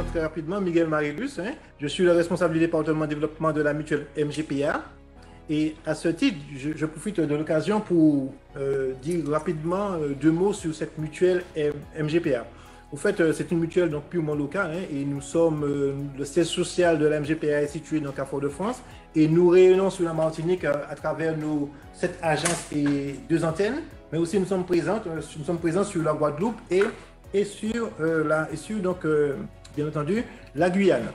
présente très rapidement, Miguel Marilus. Je suis le responsable du département de développement de la mutuelle MGPA. Et à ce titre, je profite de l'occasion pour dire rapidement deux mots sur cette mutuelle MGPA. En fait, c'est une mutuelle donc purement locale et nous sommes, le siège social de la MGPA est situé donc à Fort-de-France et nous réunissons sur la Martinique à travers cette agence et deux antennes, mais aussi nous sommes présents sur la Guadeloupe et sur donc, bien entendu, la Guyane.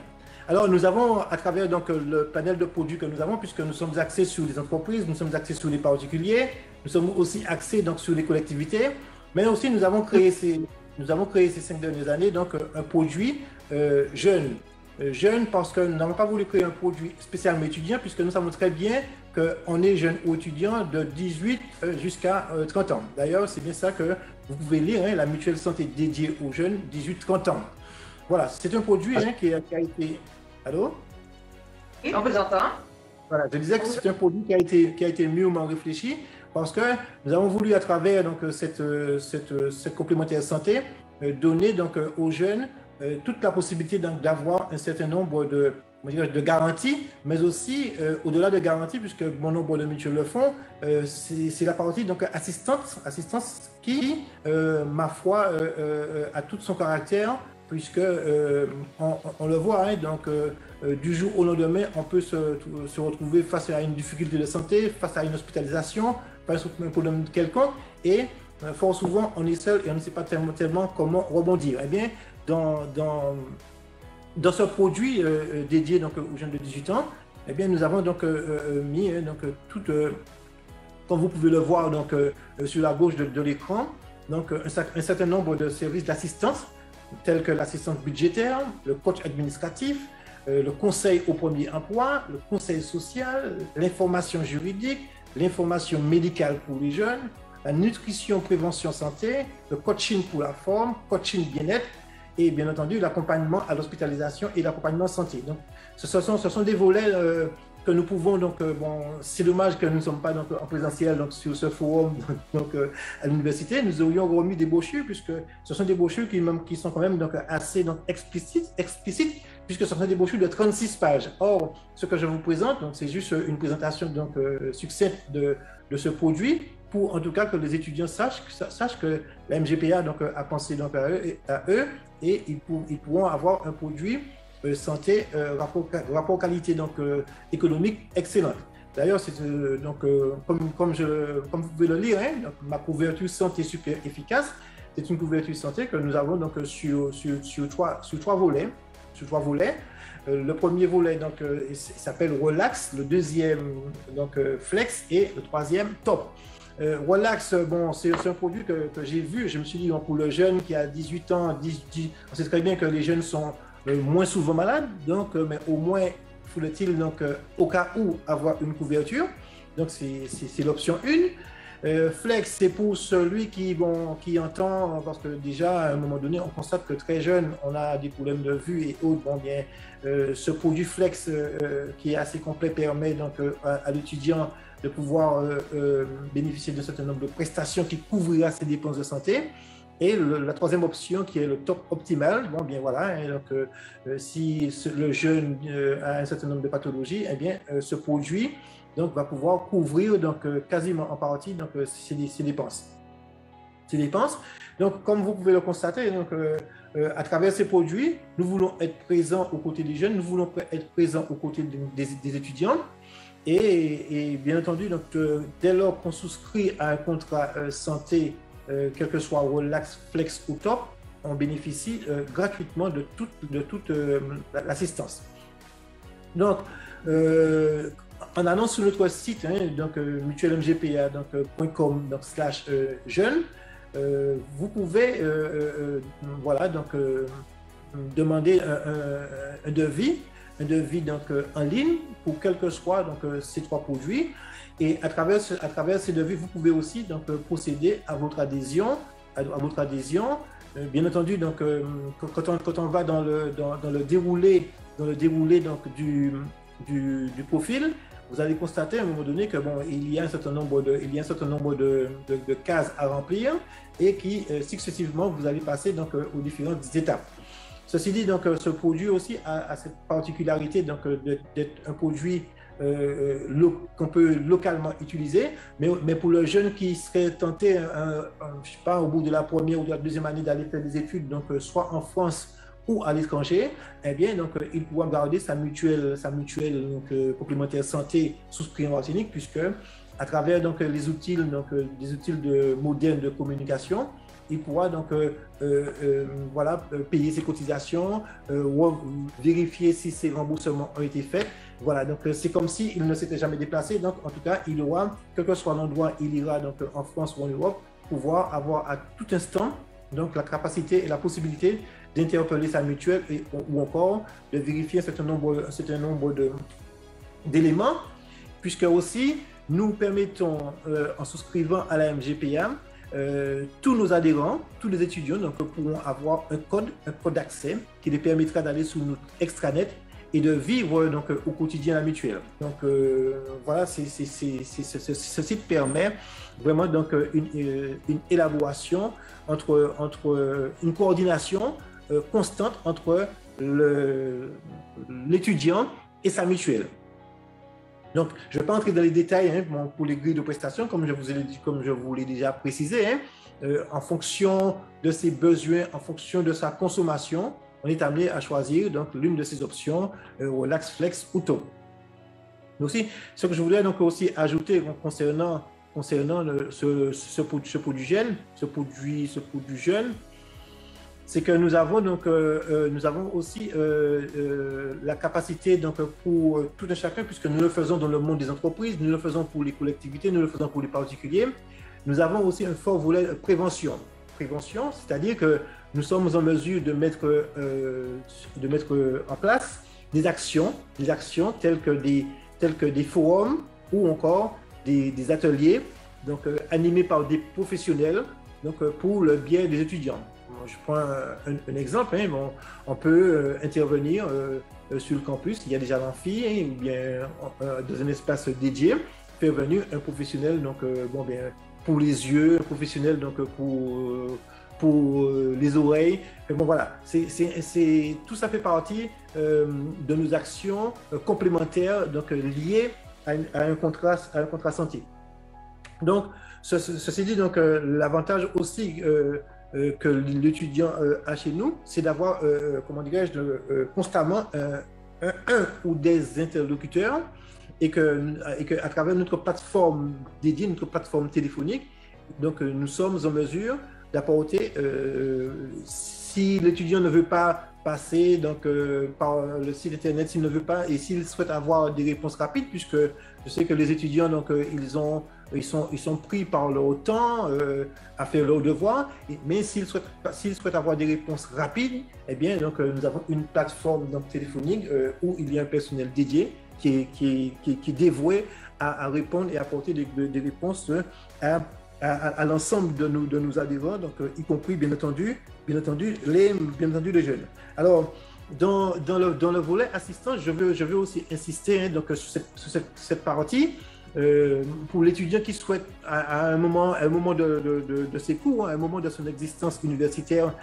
Alors, nous avons, à travers donc, le panel de produits que nous avons, puisque nous sommes axés sur les entreprises, nous sommes axés sur les particuliers, nous sommes aussi axés donc, sur les collectivités, mais aussi nous avons créé ces 5 dernières années donc, un produit jeune. Jeune parce que nous n'avons pas voulu créer un produit spécialement étudiant, puisque nous savons très bien qu'on est jeune ou étudiant de 18 jusqu'à 30 ans. D'ailleurs, c'est bien ça que vous pouvez lire, la mutuelle santé dédiée aux jeunes 18-30 ans. Voilà, c'est un produit qui a été... Allô? Oui, on vous entend. Voilà, je disais que c'est un produit qui a été mûrement réfléchi parce que nous avons voulu, à travers donc, cette complémentaire santé, donner donc, aux jeunes toute la possibilité d'avoir un certain nombre de garanties, mais aussi au-delà de garanties, puisque bon nombre de mutuelles le font, c'est la partie donc, assistance qui, ma foi, a tout son caractère, puisque on le voit, donc du jour au lendemain, on peut se retrouver face à une difficulté de santé, face à une hospitalisation, face à un problème quelconque, et fort souvent, on est seul et on ne sait pas tellement comment rebondir. Eh bien, dans ce produit dédié donc, aux jeunes de 18 ans, eh bien, nous avons donc mis donc, comme vous pouvez le voir donc, sur la gauche de l'écran, donc un certain nombre de services d'assistance, tels que l'assistance budgétaire, le coach administratif, le conseil au premier emploi, le conseil social, l'information juridique, l'information médicale pour les jeunes, la nutrition, prévention, santé, le coaching pour la forme, coaching bien-être et bien entendu l'accompagnement à l'hospitalisation et l'accompagnement santé. Donc, ce sont des volets que nous pouvons, donc, bon, c'est dommage que nous ne sommes pas donc, en présentiel donc, sur ce forum donc, à l'université. Nous aurions remis des brochures, puisque ce sont des brochures qui sont quand même donc, assez donc, explicites, puisque ce sont des brochures de 36 pages. Or, ce que je vous présente, c'est juste une présentation donc, succincte de ce produit, pour en tout cas que les étudiants sachent que la MGPA donc, a pensé donc, à eux et ils pourront avoir un produit santé, rapport qualité donc, économique excellent. D'ailleurs, donc, comme vous pouvez le lire, donc, ma couverture santé super efficace, c'est une couverture santé que nous avons donc, sur trois volets. Le premier volet donc, s'appelle Relax, le deuxième donc, Flex et le troisième Top. Relax, bon, c'est un produit que j'ai vu. Je me suis dit, donc, pour le jeune qui a 18 ans, on sait très bien que les jeunes sont moins souvent malades, donc, mais au moins, faut-il donc, au cas où, avoir une couverture. Donc, c'est l'option 1. Flex, c'est pour celui qui entend, parce que déjà, à un moment donné, on constate que très jeune, on a des problèmes de vue et autres. Bon, bien, ce produit Flex, qui est assez complet, permet donc à l'étudiant de pouvoir bénéficier d'un certain nombre de prestations qui couvrira ses dépenses de santé. Et la troisième option qui est le top optimal, bon bien voilà, donc si le jeune a un certain nombre de pathologies, eh bien ce produit donc va pouvoir couvrir donc quasiment en partie donc ses dépenses. Donc comme vous pouvez le constater, donc à travers ces produits, nous voulons être présents aux côtés des jeunes, nous voulons être présents aux côtés des étudiants. Et bien entendu, donc, dès lors qu'on souscrit à un contrat santé, quel que soit Relax, Flex ou Top, on bénéficie gratuitement de toute l'assistance. Donc, en allant sur notre site, donc mutuellemgpa.com /jeune, vous pouvez voilà, donc, demander un devis donc, en ligne pour quel que soit donc, ces trois produits. Et à travers ces devis, vous pouvez aussi donc, procéder à votre adhésion. Bien entendu, donc, quand on va dans le déroulé donc, du profil, vous allez constater à un moment donné que bon, il y a un certain nombre de cases à remplir et qui successivement vous allez passer donc, aux différentes étapes. Ceci dit, donc, ce produit aussi a cette particularité d'être un produit qu'on peut localement utiliser, mais pour le jeune qui serait tenté, je sais pas, au bout de la première ou de la deuxième année d'aller faire des études, donc soit en France ou à l'étranger, eh bien, donc, il pourra garder sa mutuelle donc, complémentaire santé souscrite en Martinique, puisque à travers donc, les outils, donc, des outils modernes de communication, il pourra donc voilà, payer ses cotisations, vérifier si ses remboursements ont été faits. Voilà, donc c'est comme s'il ne s'était jamais déplacé. Donc, en tout cas, il aura, quel que soit l'endroit, il ira donc en France ou en Europe, pouvoir avoir à tout instant donc la capacité et la possibilité d'interpeller sa mutuelle ou encore de vérifier un certain nombre d'éléments, puisque aussi nous permettons, en souscrivant à la MGPA, tous nos adhérents, tous les étudiants donc, pourront avoir un code d'accès qui les permettra d'aller sur notre extranet et de vivre donc, au quotidien la mutuelle. Donc voilà, ce site permet vraiment donc, une élaboration entre une coordination constante entre l'étudiant et sa mutuelle. Donc, je ne vais pas entrer dans les détails pour les grilles de prestations, comme je vous l'ai déjà précisé. En fonction de ses besoins, en fonction de sa consommation, on est amené à choisir donc l'une de ces options, Relax, Flex ou Taux. Aussi, ce que je voulais donc aussi ajouter concernant ce produit jeune, c'est que nous avons aussi la capacité donc pour tout un chacun, puisque nous le faisons dans le monde des entreprises, nous le faisons pour les collectivités, nous le faisons pour les particuliers. Nous avons aussi un fort volet prévention. Prévention, c'est-à-dire que nous sommes en mesure de mettre en place des actions telles que des forums ou encore des ateliers donc, animés par des professionnels donc, pour le bien des étudiants. Je prends un exemple, on peut intervenir sur le campus, il y a déjà l'amphi, ou bien dans un espace dédié, faire venir un professionnel donc, pour les yeux, un professionnel donc, pour les oreilles. Bon, voilà, tout ça fait partie de nos actions complémentaires donc, liées à un contrat santé. Donc, ceci dit, l'avantage aussi que l'étudiant a chez nous, c'est d'avoir, comment dirais-je, constamment un ou des interlocuteurs et qu'à travers notre plateforme dédiée, notre plateforme téléphonique, donc nous sommes en mesure d'apporter, si l'étudiant ne veut pas passer donc, par le site internet, s'il ne veut pas et s'il souhaite avoir des réponses rapides, puisque je sais que les étudiants, donc, ils sont pris par leur temps à faire leurs devoirs, mais s'ils souhaitent avoir des réponses rapides, eh bien, donc, nous avons une plateforme donc, téléphonique où il y a un personnel dédié qui est dévoué à répondre et à apporter des réponses à l'ensemble de nos adhérents, donc, y compris, bien entendu, les jeunes. Alors, dans le volet assistance, je veux aussi insister donc, sur cette partie. Pour l'étudiant qui souhaite à un moment de ses cours, à un moment de son existence universitaire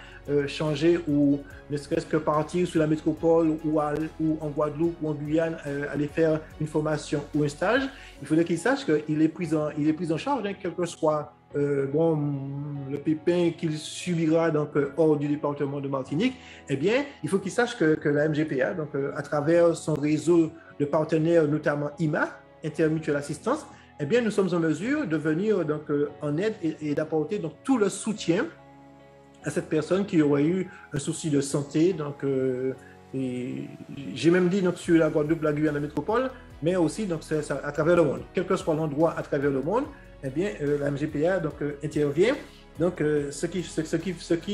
changer ou ne serait-ce que partir sur la métropole ou en Guadeloupe ou en Guyane aller faire une formation ou un stage, il faudrait qu'il sache qu'il est pris en charge, quel que soit le pépin qu'il subira donc, hors du département de Martinique. Eh bien, il faut qu'il sache que la MGPA, donc, à travers son réseau de partenaires, notamment IMA, Intermutuelle Assistance, eh bien, nous sommes en mesure de venir donc, en aide et d'apporter donc, tout le soutien à cette personne qui aurait eu un souci de santé. Donc, j'ai même dit donc, sur la Guadeloupe, la Guyane, la métropole, mais aussi donc, ça, à travers le monde. Quel que soit l'endroit à travers le monde, eh bien, la MGPA donc, intervient. Donc, ce qui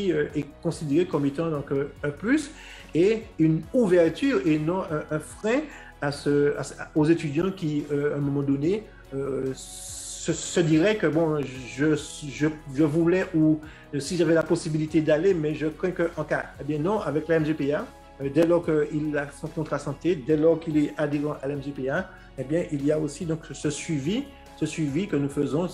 est considéré comme étant donc, un plus et une ouverture et non un frein aux étudiants qui, à un moment donné, se diraient que bon, je voulais ou si j'avais la possibilité d'aller, mais je crains qu'en cas. Eh bien non, avec la MGPA, dès lors qu'il a son contrat santé, dès lors qu'il est adhérent à la MGPA, eh bien il y a aussi donc ce suivi que nous faisons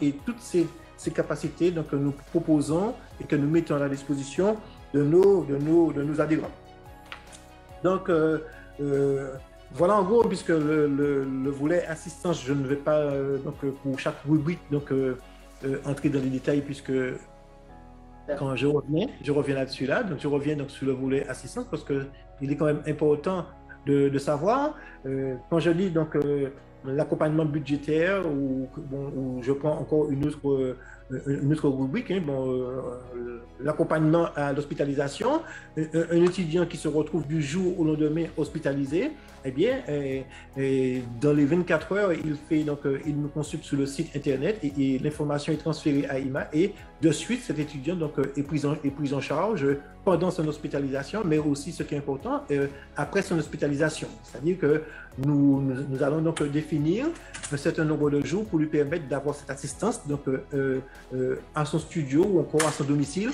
et toutes ces capacités donc, que nous proposons et que nous mettons à la disposition de nos adhérents. Donc, voilà en gros, puisque le volet assistance, je ne vais pas donc, pour chaque rubrique donc, entrer dans les détails, puisque quand je reviens là-dessus là, donc je reviens donc sur le volet assistance parce qu'il est quand même important de savoir. Quand je dis donc l'accompagnement budgétaire ou je prends encore une autre rubrique, hein, l'accompagnement à l'hospitalisation, un étudiant qui se retrouve du jour au lendemain hospitalisé, eh bien, dans les 24 heures, il nous consulte sur le site internet et l'information est transférée à IMA et de suite, cet étudiant donc, est pris en charge pendant son hospitalisation, mais aussi, ce qui est important, après son hospitalisation. C'est-à-dire que nous allons donc définir un certain nombre de jours pour lui permettre d'avoir cette assistance donc, à son studio ou encore à son domicile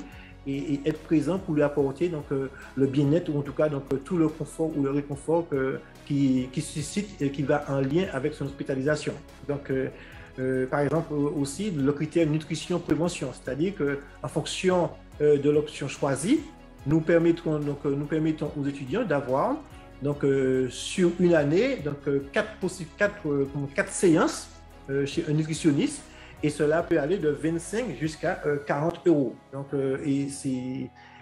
et être présent pour lui apporter donc, le bien-être ou en tout cas donc, tout le confort ou le réconfort qui suscite et qui va en lien avec son hospitalisation. Donc, par exemple, aussi le critère nutrition-prévention, c'est-à-dire qu'en fonction de l'option choisie, nous permettons aux étudiants d'avoir donc, sur une année donc, 4 séances chez un nutritionniste et cela peut aller de 25 jusqu'à 40 euros. Donc,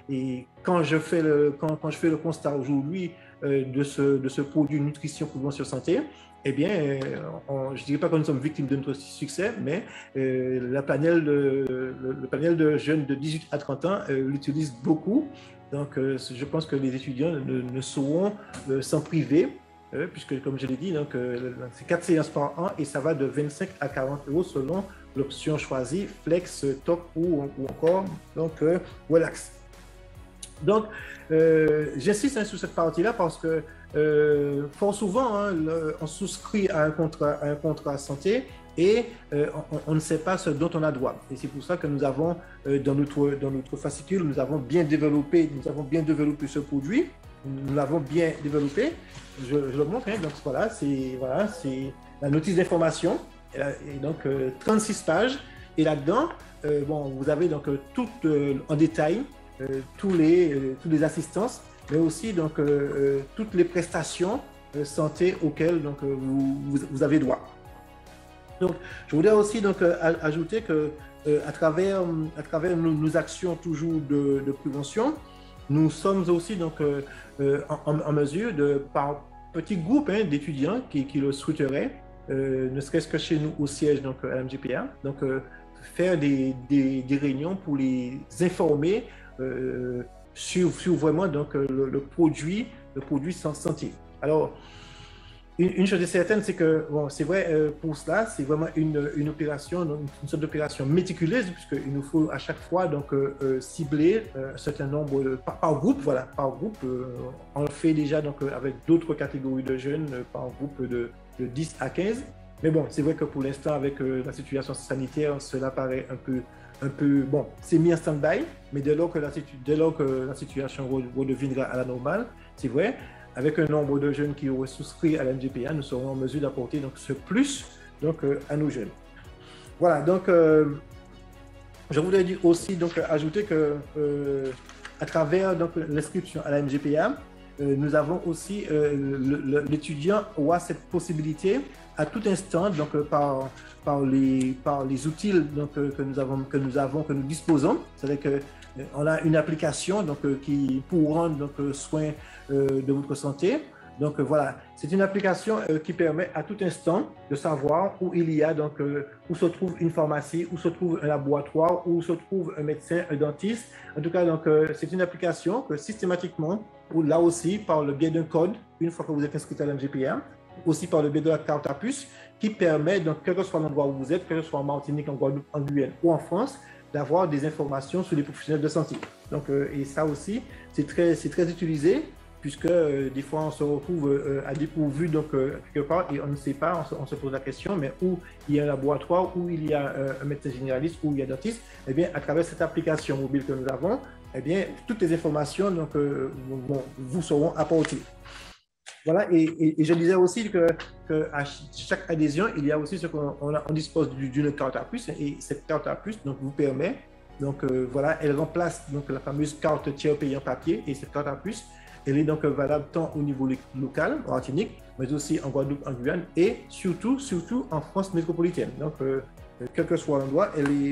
et quand je fais le constat aujourd'hui de ce produit nutrition prévention santé, eh bien, je ne dirais pas que nous sommes victimes de notre succès, mais le panel de jeunes de 18 à 30 ans l'utilise beaucoup. Donc, je pense que les étudiants ne sauront s'en priver, puisque, comme je l'ai dit, c'est 4 séances par an et ça va de 25 à 40 euros selon l'option choisie, Flex, Top ou encore donc, Relax. Donc, j'insiste sur cette partie-là parce que fort souvent, hein, on souscrit à un contrat santé et on ne sait pas ce dont on a droit. Et c'est pour ça que nous avons, dans notre fascicule, nous avons bien développé ce produit. Nous l'avons bien développé. Je le montre. Hein, donc voilà, c'est la notice d'information. Et donc 36 pages. Et là-dedans, vous avez donc tout en détail tous les assistances, mais aussi donc toutes les prestations santé auxquelles donc vous avez droit. Donc, je voudrais aussi donc ajouter que à travers nos actions toujours de prévention, nous sommes aussi donc en mesure de par petits groupes d'étudiants qui le souhaiteraient, ne serait-ce que chez nous au siège donc à l'MJPA, donc faire des réunions pour les informer sur vraiment donc le produit sans santé. Alors, une chose est certaine, c'est que c'est vrai pour cela, c'est vraiment une opération, une sorte d'opération méticuleuse, puisqu'il nous faut à chaque fois donc cibler un certain nombre par groupe, on le fait déjà donc avec d'autres catégories de jeunes par groupe de 10 à 15. Mais bon, c'est vrai que pour l'instant, avec la situation sanitaire, cela paraît un peu c'est mis en stand-by, mais dès lors que la situation redeviendra à la normale, c'est vrai, avec un nombre de jeunes qui auraient souscrit à la MJPA, nous serons en mesure d'apporter donc ce plus donc à nos jeunes. Voilà, donc je voudrais aussi donc ajouter que à travers donc l'inscription à la MJPA, nous avons aussi l'étudiant aura cette possibilité à tout instant donc par les outils donc que nous disposons, c'est-à-dire que on a une application donc qui pour rendre donc soin de votre santé. Donc voilà, c'est une application qui permet à tout instant de savoir où il y a donc où se trouve une pharmacie, où se trouve un laboratoire, où se trouve un médecin, un dentiste. En tout cas, donc c'est une application que systématiquement, ou là aussi par le biais d'un code, une fois que vous êtes inscrit à l'MJPA, aussi par le biais de la carte à puce, qui permet donc quel que soit l'endroit où vous êtes, que ce soit en Martinique, en Guadeloupe, en Guyane ou en France, d'avoir des informations sur les professionnels de santé. Donc et ça aussi, c'est très utilisé, puisque des fois on se retrouve à dépourvu donc quelque part et on ne sait pas, on se pose la question, mais où il y a un laboratoire, où il y a un médecin généraliste, où il y a un dentiste, eh bien à travers cette application mobile que nous avons, eh bien toutes les informations donc vous seront apportées. Voilà, et je disais aussi que à chaque adhésion, il y a aussi ce qu'on dispose d'une carte à puce, et cette carte à puce donc vous permet Donc voilà, elle remplace donc la fameuse carte tiers payant papier et cette carte à puce, elle est donc valable tant au niveau local, en Martinique, mais aussi en Guadeloupe, en Guyane et surtout en France métropolitaine. Donc quel que soit l'endroit,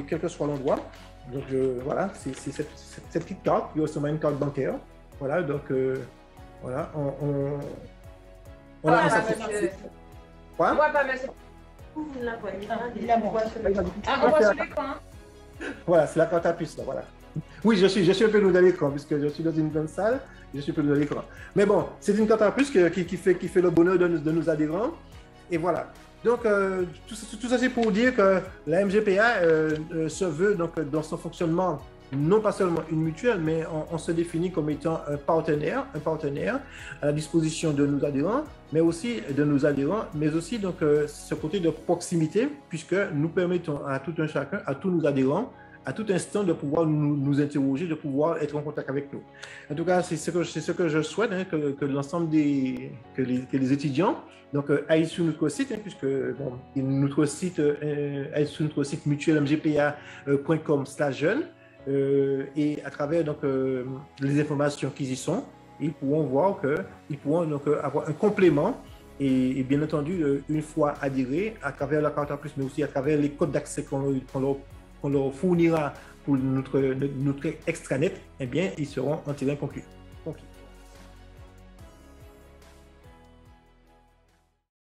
quel que soit l'endroit. Donc voilà, c'est cette petite carte, il y a aussi une carte bancaire. Voilà, donc voilà, on a un certificat. Quoi? Moi, pas, mais c'est. Ah, on voit sur l'écran. Voilà, c'est la carte à puce, là, voilà. Oui, je suis un peu loin de l'écran, puisque je suis dans une grande salle, je suis un peu loin de l'écran. Mais bon, c'est une carte à puce qui fait le bonheur de nos adhérents. Et voilà. Donc, tout ça, c'est pour dire que la MGPA se veut, donc, dans son fonctionnement, non pas seulement une mutuelle, mais on se définit comme étant un partenaire à la disposition de nos adhérents, mais aussi donc ce côté de proximité, puisque nous permettons à tout un chacun, à tous nos adhérents, à tout instant de pouvoir nous interroger, de pouvoir être en contact avec nous. En tout cas, c'est ce que je souhaite, hein, que l'ensemble que les étudiants donc aillent sur notre site, hein, puisque bon, notre site aille sur notre site mutuelmgpa.com/jeune. Et à travers donc, les informations qui y sont, ils pourront voir qu'ils pourront donc, avoir un complément et bien entendu, une fois adhérés, à travers la carte en plus, mais aussi à travers les codes d'accès qu'on leur fournira pour notre extranet, eh bien, ils seront en terrain conclu.